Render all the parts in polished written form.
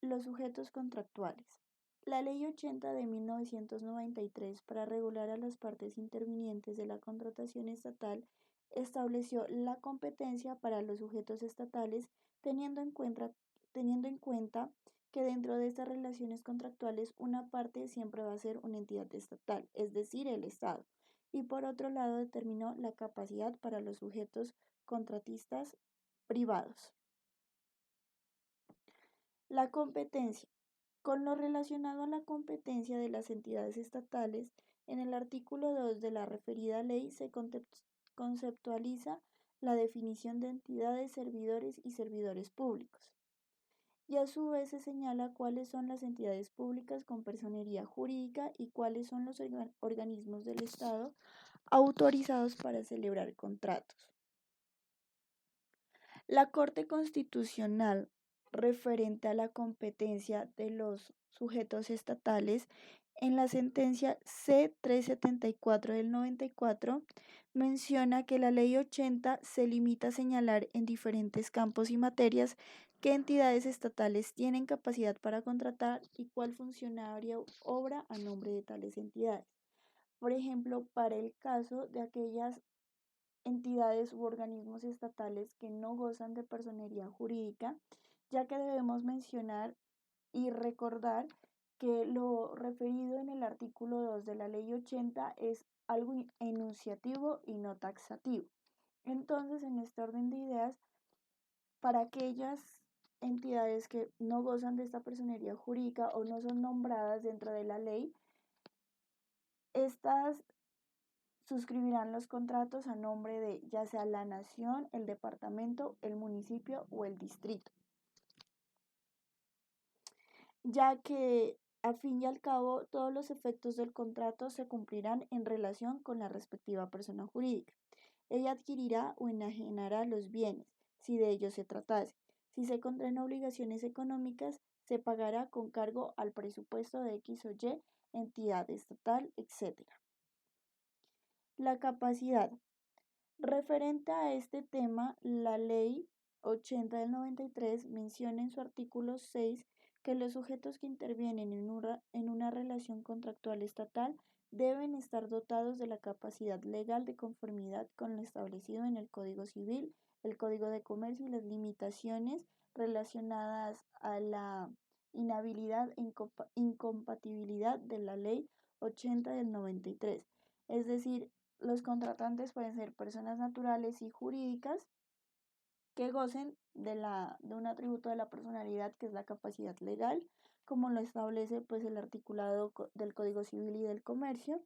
Los sujetos contractuales. La Ley 80 de 1993 para regular a las partes intervinientes de la contratación estatal estableció la competencia para los sujetos estatales teniendo en cuenta que dentro de estas relaciones contractuales una parte siempre va a ser una entidad estatal, es decir, el Estado. Y por otro lado determinó la capacidad para los sujetos contratistas privados. La competencia. Con lo relacionado a la competencia de las entidades estatales, en el artículo 2 de la referida ley se conceptualiza la definición de entidades, servidores y servidores públicos. Y a su vez se señala cuáles son las entidades públicas con personería jurídica y cuáles son los organismos del Estado autorizados para celebrar contratos. La Corte Constitucional, referente a la competencia de los sujetos estatales, en la sentencia C-374 del 94, menciona que la Ley 80 se limita a señalar en diferentes campos y materias qué entidades estatales tienen capacidad para contratar y cuál funcionario obra a nombre de tales entidades. Por ejemplo, para el caso de aquellas entidades u organismos estatales que no gozan de personería jurídica, ya que debemos mencionar y recordar que lo referido en el artículo 2 de la Ley 80 es algo enunciativo y no taxativo. Entonces, en este orden de ideas, para aquellas entidades que no gozan de esta personería jurídica o no son nombradas dentro de la ley, estas suscribirán los contratos a nombre de ya sea la nación, el departamento, el municipio o el distrito, ya que a fin y al cabo todos los efectos del contrato se cumplirán en relación con la respectiva persona jurídica. Ella adquirirá o enajenará los bienes, si de ellos se tratase. Si se contraen obligaciones económicas, se pagará con cargo al presupuesto de X o Y entidad estatal, etc. La capacidad. Referente a este tema, la Ley 80 del 93 menciona en su artículo 6 que los sujetos que intervienen en una relación contractual estatal deben estar dotados de la capacidad legal de conformidad con lo establecido en el Código Civil, el Código de Comercio y las limitaciones relacionadas a la inhabilidad e incompatibilidad de la Ley 80 del 93. Es decir, los contratantes pueden ser personas naturales y jurídicas que gocen de un atributo de la personalidad que es la capacidad legal, como lo establece pues el articulado del Código Civil y del Comercio,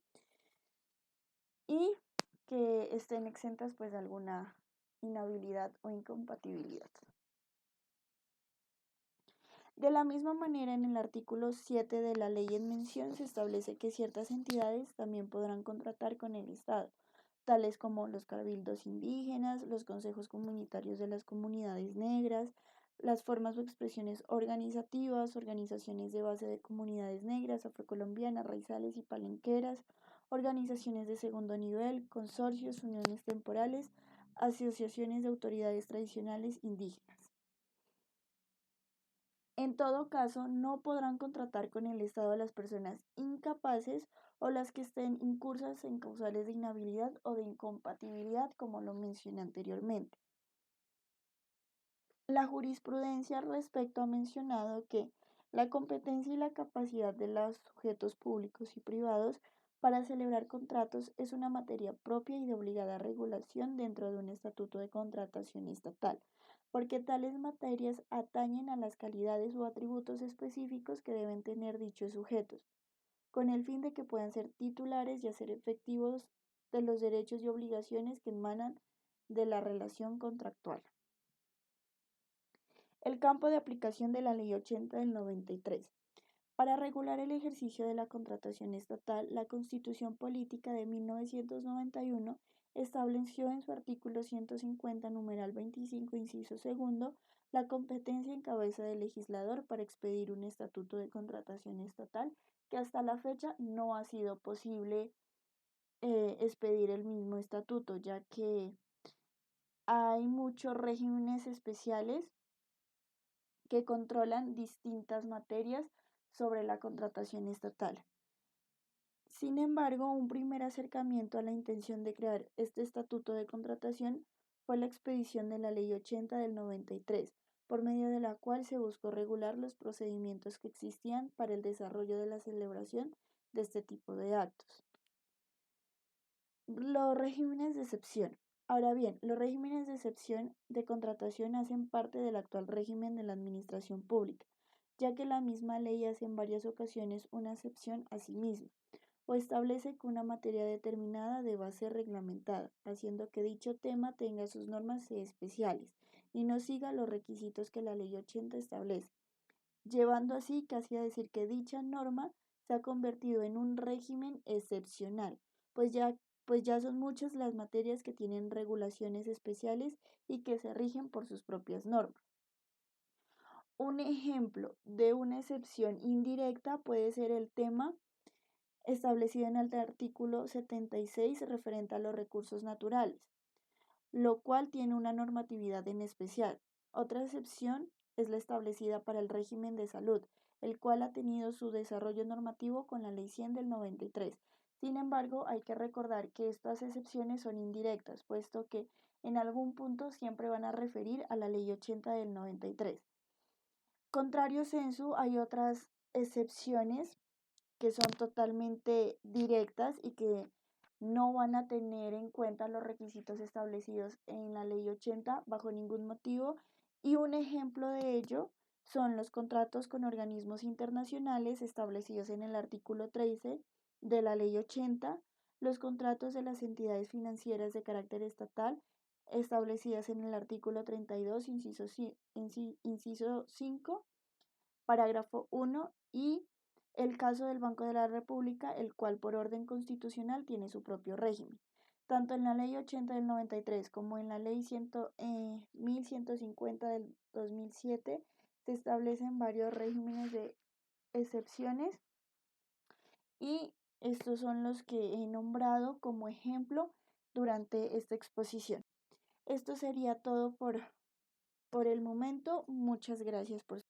y que estén exentas pues de alguna inhabilidad o incompatibilidad. De la misma manera, en el artículo 7 de la ley en mención se establece que ciertas entidades también podrán contratar con el Estado, tales como los cabildos indígenas, los consejos comunitarios de las comunidades negras, las formas o expresiones organizativas, organizaciones de base de comunidades negras, afrocolombianas, raizales y palenqueras, organizaciones de segundo nivel, consorcios, uniones temporales, asociaciones de autoridades tradicionales indígenas. En todo caso, no podrán contratar con el Estado a las personas incapaces o las que estén incursas en causales de inhabilidad o de incompatibilidad, como lo mencioné anteriormente. La jurisprudencia al respecto ha mencionado que la competencia y la capacidad de los sujetos públicos y privados para celebrar contratos es una materia propia y de obligada regulación dentro de un estatuto de contratación estatal, porque tales materias atañen a las calidades o atributos específicos que deben tener dichos sujetos, con el fin de que puedan ser titulares y hacer efectivos de los derechos y obligaciones que emanan de la relación contractual. El campo de aplicación de la Ley 80 del 93. Para regular el ejercicio de la contratación estatal, la Constitución Política de 1991 estableció en su artículo 150, numeral 25, inciso segundo, la competencia en cabeza del legislador para expedir un estatuto de contratación estatal, que hasta la fecha no ha sido posible expedir el mismo estatuto, ya que hay muchos regímenes especiales que controlan distintas materias sobre la contratación estatal. Sin embargo, un primer acercamiento a la intención de crear este estatuto de contratación fue la expedición de la Ley 80 del 93, por medio de la cual se buscó regular los procedimientos que existían para el desarrollo de la celebración de este tipo de actos. Los regímenes de excepción. Ahora bien, los regímenes de excepción de contratación hacen parte del actual régimen de la administración pública, ya que la misma ley hace en varias ocasiones una excepción a sí misma, o establece que una materia determinada deba ser reglamentada, haciendo que dicho tema tenga sus normas especiales y no siga los requisitos que la Ley 80 establece, llevando así casi a decir que dicha norma se ha convertido en un régimen excepcional, pues ya, pues ya son muchas las materias que tienen regulaciones especiales y que se rigen por sus propias normas. Un ejemplo de una excepción indirecta puede ser el tema establecido en el artículo 76 referente a los recursos naturales, lo cual tiene una normatividad en especial. Otra excepción es la establecida para el régimen de salud, el cual ha tenido su desarrollo normativo con la Ley 100 del 93. Sin embargo, hay que recordar que estas excepciones son indirectas, puesto que en algún punto siempre van a referir a la Ley 80 del 93. Contrario censu, hay otras excepciones que son totalmente directas y que no van a tener en cuenta los requisitos establecidos en la Ley 80 bajo ningún motivo. Y un ejemplo de ello son los contratos con organismos internacionales establecidos en el artículo 13 de la Ley 80, los contratos de las entidades financieras de carácter estatal establecidas en el artículo 32, inciso 5, parágrafo 1, y el caso del Banco de la República, el cual por orden constitucional tiene su propio régimen. Tanto en la Ley 80 del 93 como en la Ley 1150 del 2007 se establecen varios regímenes de excepciones y estos son los que he nombrado como ejemplo durante esta exposición. Esto sería todo por el momento. Muchas gracias por